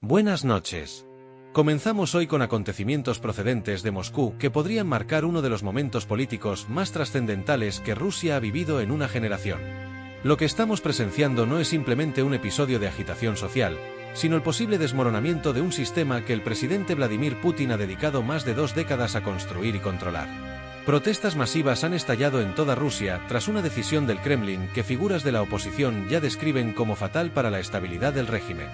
Buenas noches. Comenzamos hoy con acontecimientos procedentes de Moscú que podrían marcar uno de los momentos políticos más trascendentales que Rusia ha vivido en una generación. Lo que estamos presenciando no es simplemente un episodio de agitación social, sino el posible desmoronamiento de un sistema que el presidente Vladimir Putin ha dedicado más de 2 décadas a construir y controlar. Protestas masivas han estallado en toda Rusia tras una decisión del Kremlin que figuras de la oposición ya describen como fatal para la estabilidad del régimen.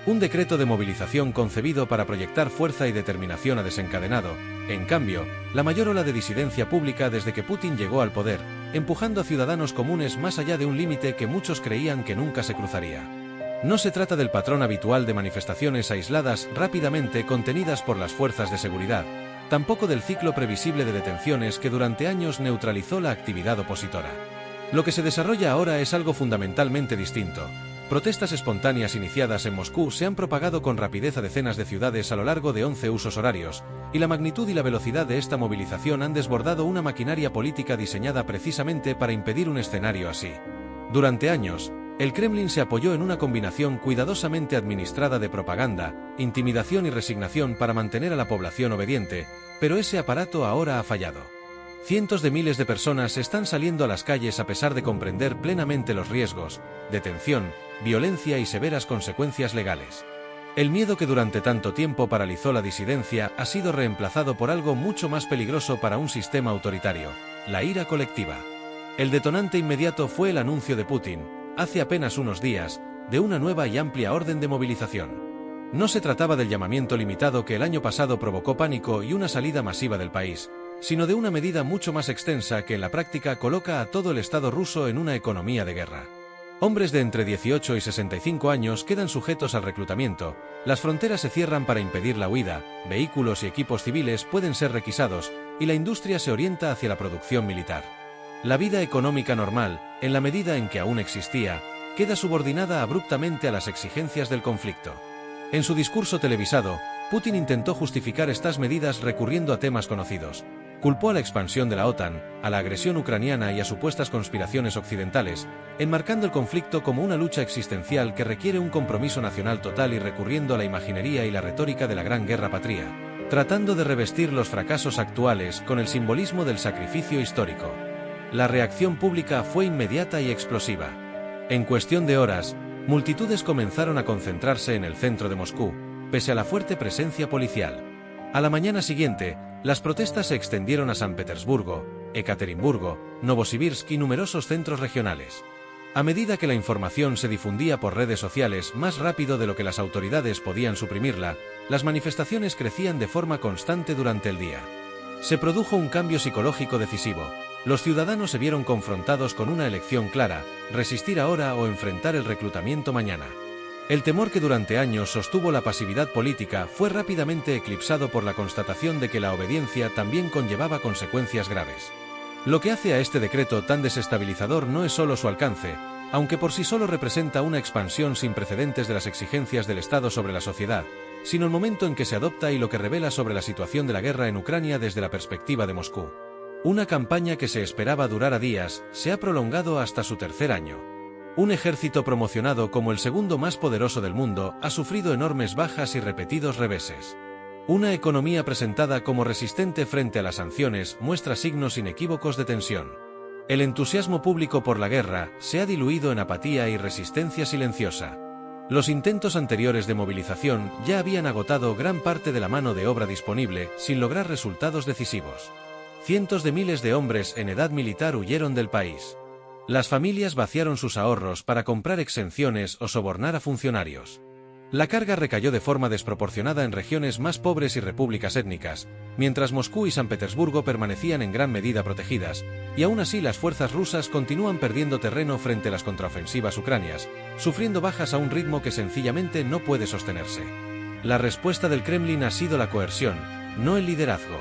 Un decreto de movilización concebido para proyectar fuerza y determinación ha desencadenado, en cambio, la mayor ola de disidencia pública desde que Putin llegó al poder, empujando a ciudadanos comunes más allá de un límite que muchos creían que nunca se cruzaría. No se trata del patrón habitual de manifestaciones aisladas rápidamente contenidas por las fuerzas de seguridad, tampoco del ciclo previsible de detenciones que durante años neutralizó la actividad opositora. Lo que se desarrolla ahora es algo fundamentalmente distinto. Protestas espontáneas iniciadas en Moscú se han propagado con rapidez a decenas de ciudades a lo largo de 11 usos horarios, y la magnitud y la velocidad de esta movilización han desbordado una maquinaria política diseñada precisamente para impedir un escenario así. Durante años, el Kremlin se apoyó en una combinación cuidadosamente administrada de propaganda, intimidación y resignación para mantener a la población obediente, pero ese aparato ahora ha fallado. Cientos de miles de personas están saliendo a las calles a pesar de comprender plenamente los riesgos, detención, violencia y severas consecuencias legales. El miedo que durante tanto tiempo paralizó la disidencia ha sido reemplazado por algo mucho más peligroso para un sistema autoritario: la ira colectiva. El detonante inmediato fue el anuncio de Putin, hace apenas unos días, de una nueva y amplia orden de movilización. No se trataba del llamamiento limitado que el año pasado provocó pánico y una salida masiva del país, sino de una medida mucho más extensa que en la práctica coloca a todo el Estado ruso en una economía de guerra. Hombres de entre 18 y 65 años quedan sujetos al reclutamiento, las fronteras se cierran para impedir la huida, vehículos y equipos civiles pueden ser requisados, y la industria se orienta hacia la producción militar. La vida económica normal, en la medida en que aún existía, queda subordinada abruptamente a las exigencias del conflicto. En su discurso televisado, Putin intentó justificar estas medidas recurriendo a temas conocidos. Culpó a la expansión de la OTAN, a la agresión ucraniana y a supuestas conspiraciones occidentales, enmarcando el conflicto como una lucha existencial que requiere un compromiso nacional total y recurriendo a la imaginería y la retórica de la Gran Guerra Patria, tratando de revestir los fracasos actuales con el simbolismo del sacrificio histórico. La reacción pública fue inmediata y explosiva. En cuestión de horas, multitudes comenzaron a concentrarse en el centro de Moscú, pese a la fuerte presencia policial. A la mañana siguiente, las protestas se extendieron a San Petersburgo, Ekaterimburgo, Novosibirsk y numerosos centros regionales. A medida que la información se difundía por redes sociales más rápido de lo que las autoridades podían suprimirla, las manifestaciones crecían de forma constante durante el día. Se produjo un cambio psicológico decisivo. Los ciudadanos se vieron confrontados con una elección clara: resistir ahora o enfrentar el reclutamiento mañana. El temor que durante años sostuvo la pasividad política fue rápidamente eclipsado por la constatación de que la obediencia también conllevaba consecuencias graves. Lo que hace a este decreto tan desestabilizador no es solo su alcance, aunque por sí solo representa una expansión sin precedentes de las exigencias del Estado sobre la sociedad, sino el momento en que se adopta y lo que revela sobre la situación de la guerra en Ucrania desde la perspectiva de Moscú. Una campaña que se esperaba durara días, se ha prolongado hasta su 3er año. Un ejército promocionado como el segundo más poderoso del mundo ha sufrido enormes bajas y repetidos reveses. Una economía presentada como resistente frente a las sanciones muestra signos inequívocos de tensión. El entusiasmo público por la guerra se ha diluido en apatía y resistencia silenciosa. Los intentos anteriores de movilización ya habían agotado gran parte de la mano de obra disponible sin lograr resultados decisivos. Cientos de miles de hombres en edad militar huyeron del país. Las familias vaciaron sus ahorros para comprar exenciones o sobornar a funcionarios. La carga recayó de forma desproporcionada en regiones más pobres y repúblicas étnicas, mientras Moscú y San Petersburgo permanecían en gran medida protegidas, y aún así las fuerzas rusas continúan perdiendo terreno frente a las contraofensivas ucranianas, sufriendo bajas a un ritmo que sencillamente no puede sostenerse. La respuesta del Kremlin ha sido la coerción, no el liderazgo.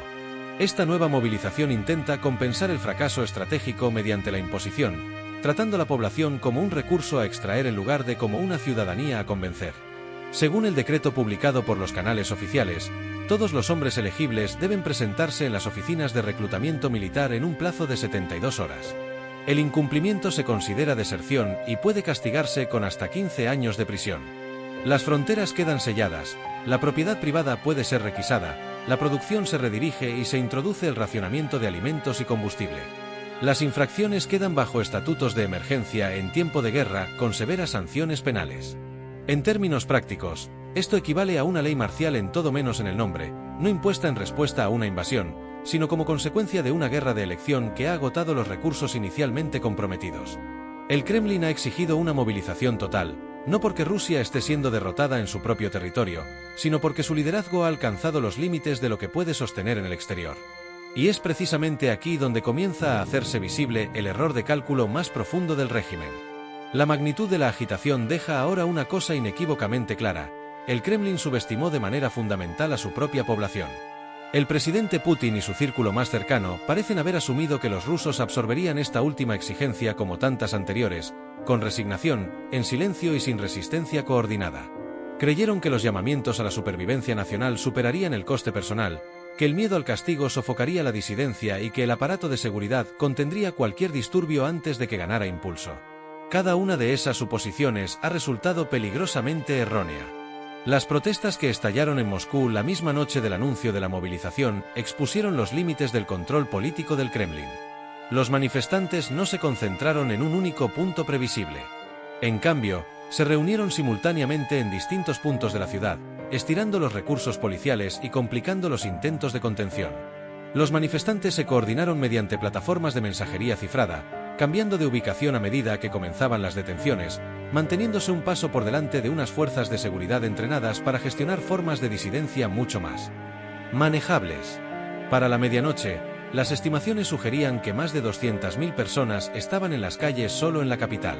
Esta nueva movilización intenta compensar el fracaso estratégico mediante la imposición, tratando a la población como un recurso a extraer en lugar de como una ciudadanía a convencer. Según el decreto publicado por los canales oficiales, todos los hombres elegibles deben presentarse en las oficinas de reclutamiento militar en un plazo de 72 horas. El incumplimiento se considera deserción y puede castigarse con hasta 15 años de prisión. Las fronteras quedan selladas, la propiedad privada puede ser requisada, la producción se redirige y se introduce el racionamiento de alimentos y combustible. Las infracciones quedan bajo estatutos de emergencia en tiempo de guerra con severas sanciones penales. En términos prácticos, esto equivale a una ley marcial en todo menos en el nombre, no impuesta en respuesta a una invasión, sino como consecuencia de una guerra de elección que ha agotado los recursos inicialmente comprometidos. El Kremlin ha exigido una movilización total, no porque Rusia esté siendo derrotada en su propio territorio, sino porque su liderazgo ha alcanzado los límites de lo que puede sostener en el exterior. Y es precisamente aquí donde comienza a hacerse visible el error de cálculo más profundo del régimen. La magnitud de la agitación deja ahora una cosa inequívocamente clara: el Kremlin subestimó de manera fundamental a su propia población. El presidente Putin y su círculo más cercano parecen haber asumido que los rusos absorberían esta última exigencia como tantas anteriores, con resignación, en silencio y sin resistencia coordinada. Creyeron que los llamamientos a la supervivencia nacional superarían el coste personal, que el miedo al castigo sofocaría la disidencia y que el aparato de seguridad contendría cualquier disturbio antes de que ganara impulso. Cada una de esas suposiciones ha resultado peligrosamente errónea. Las protestas que estallaron en Moscú la misma noche del anuncio de la movilización expusieron los límites del control político del Kremlin. Los manifestantes no se concentraron en un único punto previsible. En cambio, se reunieron simultáneamente en distintos puntos de la ciudad, estirando los recursos policiales y complicando los intentos de contención. Los manifestantes se coordinaron mediante plataformas de mensajería cifrada, cambiando de ubicación a medida que comenzaban las detenciones, manteniéndose un paso por delante de unas fuerzas de seguridad entrenadas para gestionar formas de disidencia mucho más manejables. Para la medianoche, las estimaciones sugerían que más de 200.000 personas estaban en las calles solo en la capital.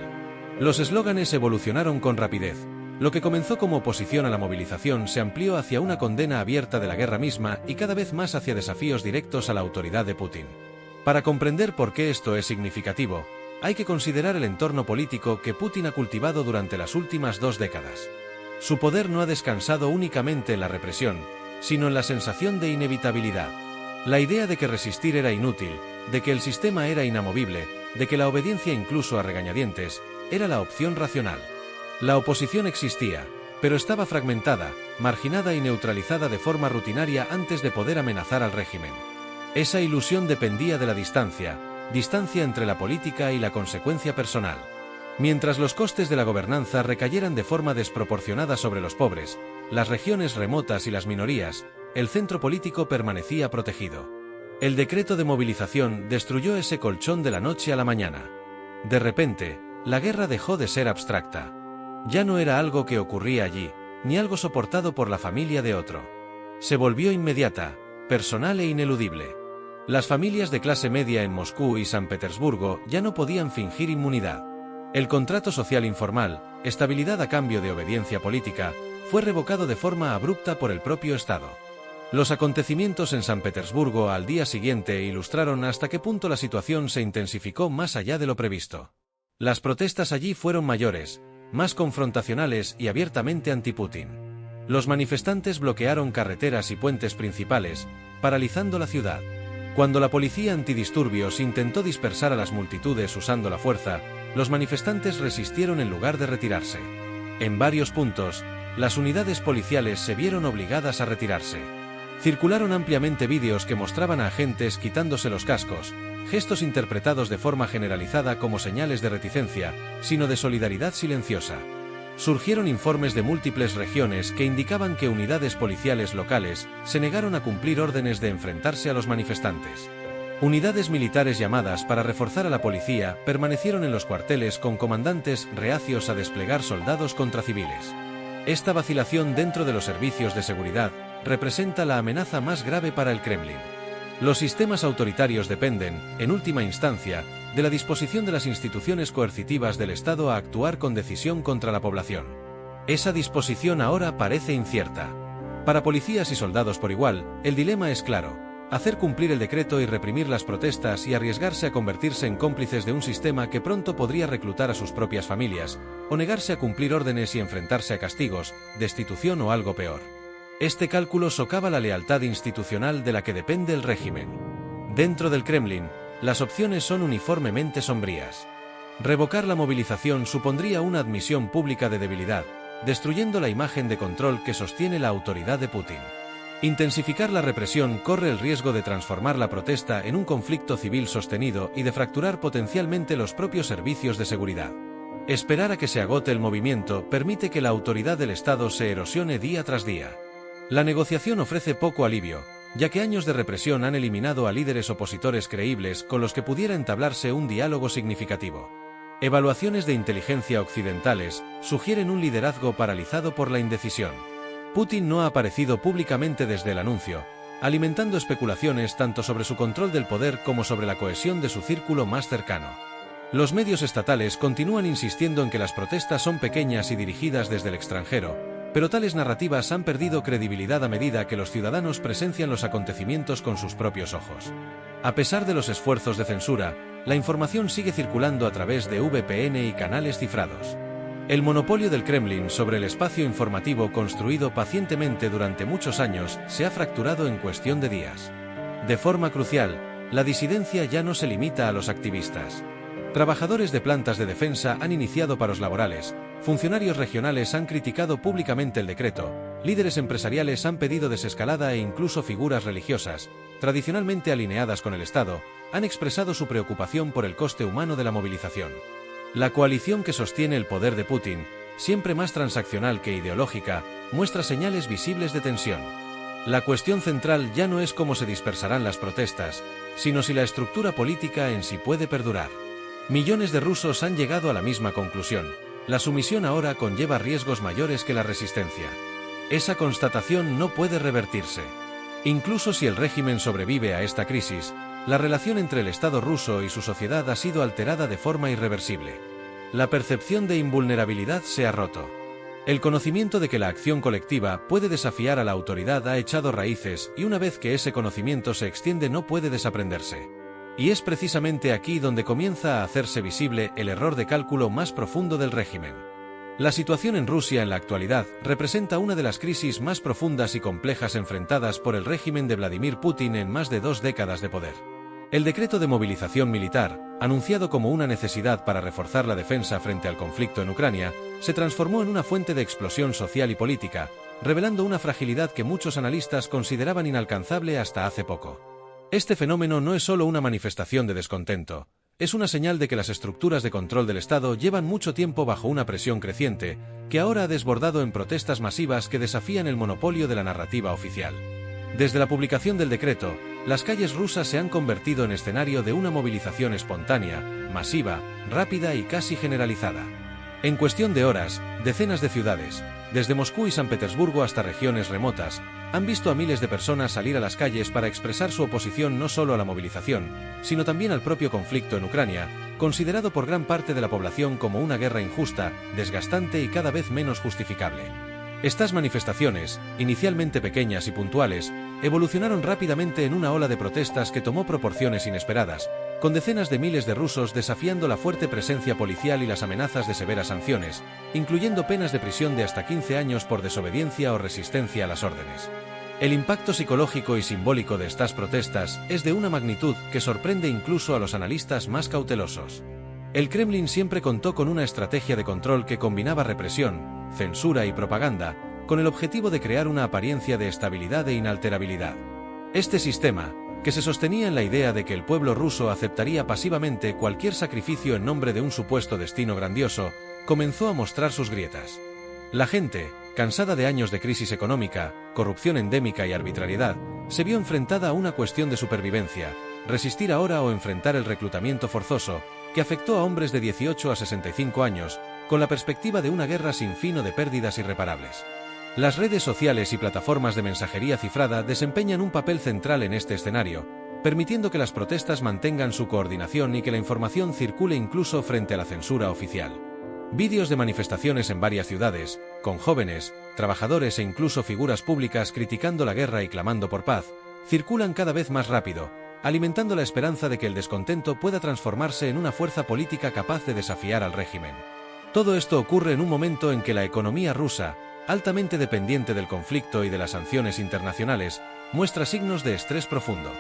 Los eslóganes evolucionaron con rapidez. Lo que comenzó como oposición a la movilización se amplió hacia una condena abierta de la guerra misma y cada vez más hacia desafíos directos a la autoridad de Putin. Para comprender por qué esto es significativo, hay que considerar el entorno político que Putin ha cultivado durante las últimas 2 décadas. Su poder no ha descansado únicamente en la represión, sino en la sensación de inevitabilidad. La idea de que resistir era inútil, de que el sistema era inamovible, de que la obediencia incluso a regañadientes, era la opción racional. La oposición existía, pero estaba fragmentada, marginada y neutralizada de forma rutinaria antes de poder amenazar al régimen. Esa ilusión dependía de la distancia entre la política y la consecuencia personal. Mientras los costes de la gobernanza recayeran de forma desproporcionada sobre los pobres, las regiones remotas y las minorías, el centro político permanecía protegido. El decreto de movilización destruyó ese colchón de la noche a la mañana. De repente, la guerra dejó de ser abstracta. Ya no era algo que ocurría allí, ni algo soportado por la familia de otro. Se volvió inmediata, personal e ineludible. Las familias de clase media en Moscú y San Petersburgo ya no podían fingir inmunidad. El contrato social informal, estabilidad a cambio de obediencia política, fue revocado de forma abrupta por el propio Estado. Los acontecimientos en San Petersburgo al día siguiente ilustraron hasta qué punto la situación se intensificó más allá de lo previsto. Las protestas allí fueron mayores, más confrontacionales y abiertamente anti-Putin. Los manifestantes bloquearon carreteras y puentes principales, paralizando la ciudad. Cuando la policía antidisturbios intentó dispersar a las multitudes usando la fuerza, los manifestantes resistieron en lugar de retirarse. En varios puntos, las unidades policiales se vieron obligadas a retirarse. Circularon ampliamente vídeos que mostraban a agentes quitándose los cascos, gestos interpretados de forma generalizada como señales de reticencia, sino de solidaridad silenciosa. Surgieron informes de múltiples regiones que indicaban que unidades policiales locales se negaron a cumplir órdenes de enfrentarse a los manifestantes. Unidades militares llamadas para reforzar a la policía permanecieron en los cuarteles con comandantes reacios a desplegar soldados contra civiles. Esta vacilación dentro de los servicios de seguridad representa la amenaza más grave para el Kremlin. Los sistemas autoritarios dependen, en última instancia, de la disposición de las instituciones coercitivas del Estado a actuar con decisión contra la población. Esa disposición ahora parece incierta. Para policías y soldados por igual, el dilema es claro: hacer cumplir el decreto y reprimir las protestas y arriesgarse a convertirse en cómplices de un sistema que pronto podría reclutar a sus propias familias, o negarse a cumplir órdenes y enfrentarse a castigos, destitución o algo peor. Este cálculo socava la lealtad institucional de la que depende el régimen. Dentro del Kremlin, las opciones son uniformemente sombrías. Revocar la movilización supondría una admisión pública de debilidad, destruyendo la imagen de control que sostiene la autoridad de Putin. Intensificar la represión corre el riesgo de transformar la protesta en un conflicto civil sostenido y de fracturar potencialmente los propios servicios de seguridad. Esperar a que se agote el movimiento permite que la autoridad del Estado se erosione día tras día. La negociación ofrece poco alivio, ya que años de represión han eliminado a líderes opositores creíbles con los que pudiera entablarse un diálogo significativo. Evaluaciones de inteligencia occidentales sugieren un liderazgo paralizado por la indecisión. Putin no ha aparecido públicamente desde el anuncio, alimentando especulaciones tanto sobre su control del poder como sobre la cohesión de su círculo más cercano. Los medios estatales continúan insistiendo en que las protestas son pequeñas y dirigidas desde el extranjero, pero tales narrativas han perdido credibilidad a medida que los ciudadanos presencian los acontecimientos con sus propios ojos. A pesar de los esfuerzos de censura, la información sigue circulando a través de VPN y canales cifrados. El monopolio del Kremlin sobre el espacio informativo construido pacientemente durante muchos años se ha fracturado en cuestión de días. De forma crucial, la disidencia ya no se limita a los activistas. Trabajadores de plantas de defensa han iniciado paros laborales, funcionarios regionales han criticado públicamente el decreto, líderes empresariales han pedido desescalada e incluso figuras religiosas, tradicionalmente alineadas con el Estado, han expresado su preocupación por el coste humano de la movilización. La coalición que sostiene el poder de Putin, siempre más transaccional que ideológica, muestra señales visibles de tensión. La cuestión central ya no es cómo se dispersarán las protestas, sino si la estructura política en sí puede perdurar. Millones de rusos han llegado a la misma conclusión: la sumisión ahora conlleva riesgos mayores que la resistencia. Esa constatación no puede revertirse. Incluso si el régimen sobrevive a esta crisis, la relación entre el Estado ruso y su sociedad ha sido alterada de forma irreversible. La percepción de invulnerabilidad se ha roto. El conocimiento de que la acción colectiva puede desafiar a la autoridad ha echado raíces y una vez que ese conocimiento se extiende no puede desaprenderse. Y es precisamente aquí donde comienza a hacerse visible el error de cálculo más profundo del régimen. La situación en Rusia en la actualidad representa una de las crisis más profundas y complejas enfrentadas por el régimen de Vladimir Putin en más de 2 décadas de poder. El decreto de movilización militar, anunciado como una necesidad para reforzar la defensa frente al conflicto en Ucrania, se transformó en una fuente de explosión social y política, revelando una fragilidad que muchos analistas consideraban inalcanzable hasta hace poco. Este fenómeno no es solo una manifestación de descontento, es una señal de que las estructuras de control del Estado llevan mucho tiempo bajo una presión creciente, que ahora ha desbordado en protestas masivas que desafían el monopolio de la narrativa oficial. Desde la publicación del decreto, las calles rusas se han convertido en escenario de una movilización espontánea, masiva, rápida y casi generalizada. En cuestión de horas, decenas de ciudades, desde Moscú y San Petersburgo hasta regiones remotas, han visto a miles de personas salir a las calles para expresar su oposición no solo a la movilización, sino también al propio conflicto en Ucrania, considerado por gran parte de la población como una guerra injusta, desgastante y cada vez menos justificable. Estas manifestaciones, inicialmente pequeñas y puntuales, evolucionaron rápidamente en una ola de protestas que tomó proporciones inesperadas, con decenas de miles de rusos desafiando la fuerte presencia policial y las amenazas de severas sanciones, incluyendo penas de prisión de hasta 15 años por desobediencia o resistencia a las órdenes. El impacto psicológico y simbólico de estas protestas es de una magnitud que sorprende incluso a los analistas más cautelosos. El Kremlin siempre contó con una estrategia de control que combinaba represión, censura y propaganda, con el objetivo de crear una apariencia de estabilidad e inalterabilidad. Este sistema, que se sostenía en la idea de que el pueblo ruso aceptaría pasivamente cualquier sacrificio en nombre de un supuesto destino grandioso, comenzó a mostrar sus grietas. La gente, cansada de años de crisis económica, corrupción endémica y arbitrariedad, se vio enfrentada a una cuestión de supervivencia: resistir ahora o enfrentar el reclutamiento forzoso, que afectó a hombres de 18 a 65 años, con la perspectiva de una guerra sin fin o de pérdidas irreparables. Las redes sociales y plataformas de mensajería cifrada desempeñan un papel central en este escenario, permitiendo que las protestas mantengan su coordinación y que la información circule incluso frente a la censura oficial. Vídeos de manifestaciones en varias ciudades, con jóvenes, trabajadores e incluso figuras públicas criticando la guerra y clamando por paz, circulan cada vez más rápido, alimentando la esperanza de que el descontento pueda transformarse en una fuerza política capaz de desafiar al régimen. Todo esto ocurre en un momento en que la economía rusa, altamente dependiente del conflicto y de las sanciones internacionales, muestra signos de estrés profundo.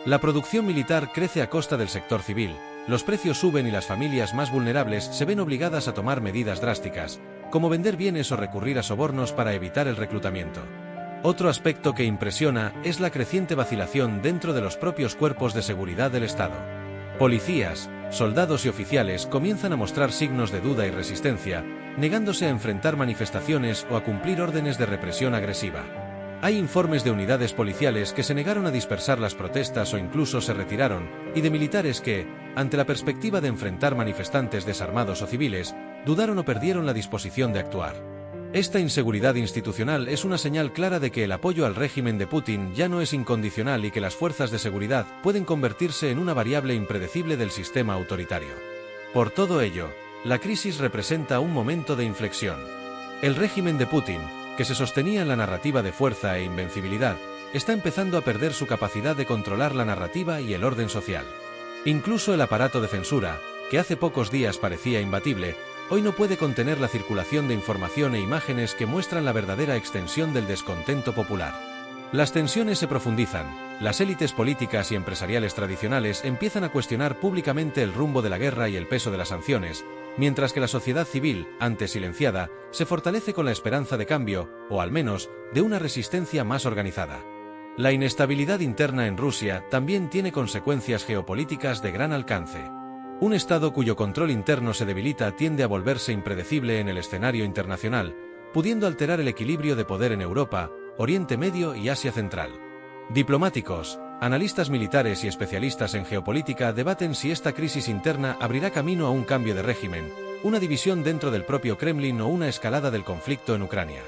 La producción militar crece a costa del sector civil, los precios suben y las familias más vulnerables se ven obligadas a tomar medidas drásticas, como vender bienes o recurrir a sobornos para evitar el reclutamiento. Otro aspecto que impresiona es la creciente vacilación dentro de los propios cuerpos de seguridad del Estado. Policías, soldados y oficiales comienzan a mostrar signos de duda y resistencia, negándose a enfrentar manifestaciones o a cumplir órdenes de represión agresiva. Hay informes de unidades policiales que se negaron a dispersar las protestas o incluso se retiraron, y de militares que, ante la perspectiva de enfrentar manifestantes desarmados o civiles, dudaron o perdieron la disposición de actuar. Esta inseguridad institucional es una señal clara de que el apoyo al régimen de Putin ya no es incondicional y que las fuerzas de seguridad pueden convertirse en una variable impredecible del sistema autoritario. Por todo ello, la crisis representa un momento de inflexión. El régimen de Putin, que se sostenía en la narrativa de fuerza e invencibilidad, está empezando a perder su capacidad de controlar la narrativa y el orden social. Incluso el aparato de censura, que hace pocos días parecía imbatible, hoy no puede contener la circulación de información e imágenes que muestran la verdadera extensión del descontento popular. Las tensiones se profundizan, las élites políticas y empresariales tradicionales empiezan a cuestionar públicamente el rumbo de la guerra y el peso de las sanciones, mientras que la sociedad civil, antes silenciada, se fortalece con la esperanza de cambio, o al menos, de una resistencia más organizada. La inestabilidad interna en Rusia también tiene consecuencias geopolíticas de gran alcance. Un Estado cuyo control interno se debilita tiende a volverse impredecible en el escenario internacional, pudiendo alterar el equilibrio de poder en Europa, Oriente Medio y Asia Central. Diplomáticos, analistas militares y especialistas en geopolítica debaten si esta crisis interna abrirá camino a un cambio de régimen, una división dentro del propio Kremlin o una escalada del conflicto en Ucrania.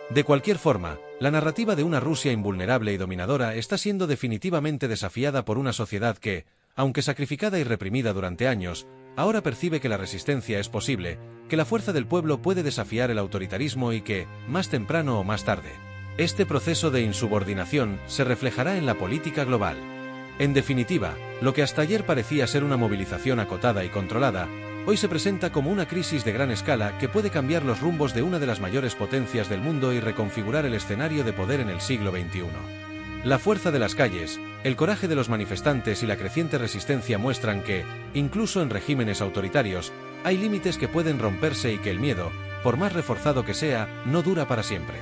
De cualquier forma, la narrativa de una Rusia invulnerable y dominadora está siendo definitivamente desafiada por una sociedad que, aunque sacrificada y reprimida durante años, ahora percibe que la resistencia es posible, que la fuerza del pueblo puede desafiar el autoritarismo y que, más temprano o más tarde, este proceso de insubordinación se reflejará en la política global. En definitiva, lo que hasta ayer parecía ser una movilización acotada y controlada, hoy se presenta como una crisis de gran escala que puede cambiar los rumbos de una de las mayores potencias del mundo y reconfigurar el escenario de poder en el siglo XXI. La fuerza de las calles, el coraje de los manifestantes y la creciente resistencia muestran que, incluso en regímenes autoritarios, hay límites que pueden romperse y que el miedo, por más reforzado que sea, no dura para siempre.